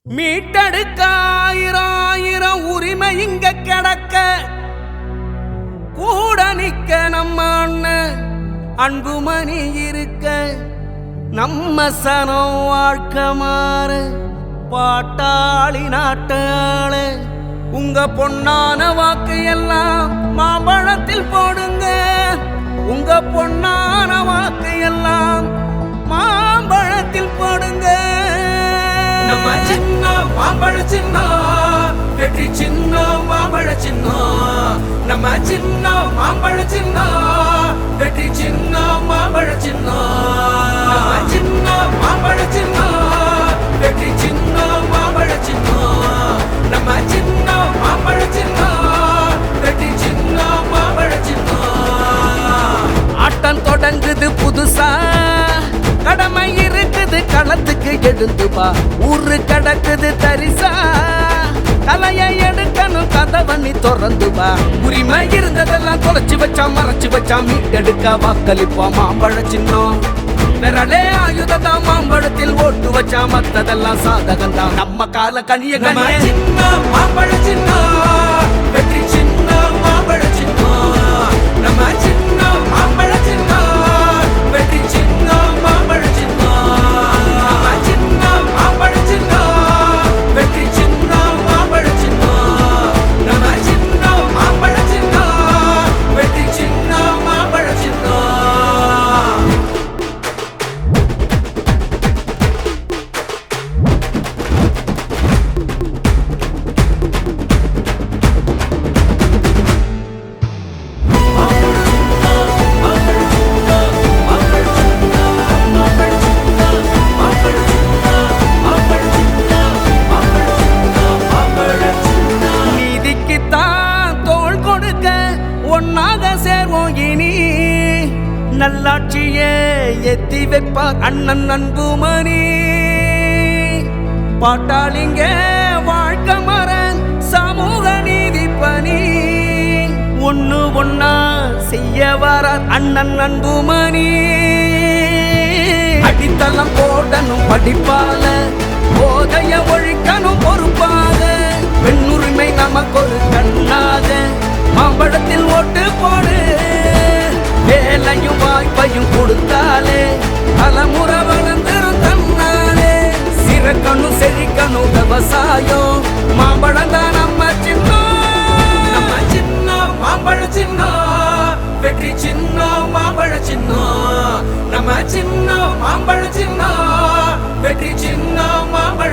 மீட்டெடுக்க ஆயிரம் ஆயிரம் உரிமை இங்க கிடக்க கூட நிக்க நம்ம அண்ணன் அன்புமணி இருக்க நம்ம சனம் வாழ்க்கை மாற பாட்டாளி நாட்டாள உங்க பொன்னான வாக்கு எல்லாம் மாம்பழத்தில் போடுங்க. உங்க பொன்னான வாக்கு எல்லாம் மாம்பழத்தில் போடுங்க. நம்ம சின்ன மாம்பழ சின்னம் வெற்றி சின்னம் மாம்பழ சின்னம். நம்ம சின்ன மாம்பழ சின்னம் வெற்றி சின்னம் மாம்பழ சின்னம். நம்ம சின்ன மாம்பழ சின்னம் வெற்றி சின்னம் மாம்பழ சின்னம். நம்ம சின்ன மாம்பழ சின்னம் வெற்றி சின்னம் மாம்பழ சின்னம். ஆட்டம் தொடங்குது புதுசா கடமை இருக்குது களத்துக்கு எழுந்துபா. ஊரு கடக்குது தரிசா தலையை எடுக்கணும் கதவண்ணி திறந்துபா. உரிமை இருந்ததெல்லாம் தொலைச்சு வச்சா மறைச்சு வச்சா மீட்டெடுக்க வாக்களிப்போம் மாம்பழ சின்னம். விரலே ஆயுததான் மாம்பழத்தில் ஓட்டு வச்சா மத்ததெல்லாம் சாதகம்தான். நம்ம கால கனிய கனிய சின்ன மாம்பழ சின்னம் வெற்றி சின்ன மாம்பழ சின்னம். நம்ம சின்ன மாம்பழ சின்னம் வெற்றி சின்ன மாம்பழ சின்னம். நம்ம சின்ன மாம்பழ சின்னம் வெற்றி சின்ன மாம்பழ சின்னம். நம்ம சின்ன மாம்பழ சின்னம் வெற்றி சின்ன மாம்பழ சின்னம். ஒன்னாக சேர்வோம் இனி நல்லாட்சியே எத்தி வைப்பார் அண்ணன் அன்புமணி. பாட்டாளிங்க வாழ்க்கை மரன் சமூக நீதி பணி ஒண்ணு ஒன்னா செய்ய வர அண்ணன் அன்புமணி. அடித்தளம் போடணும் படிப்பால போதைய ஒழிக்கணும் பொறுப்பாக. பெண்ணுரிமை நமக்கு ஒரு கண்ணாக மாம்பழத்தில் ஓட்டு போடு. வேலையும் வாய்ப்பையும் கொடுத்தாலே தலைமுறை வளர்ந்துரும் தன்னாலே. சிறக்கணும் செழிக்கணும் விவசாயம் மாம்பழம் தான் நம்ம சின்னம். நம்ம சின்ன மாம்பழ சின்னம் வெற்றி சின்னம் மாம்பழ சின்னம். நம்ம சின்ன மாம்பழ சின்னம் வெற்றி சின்னம் மாம்பழ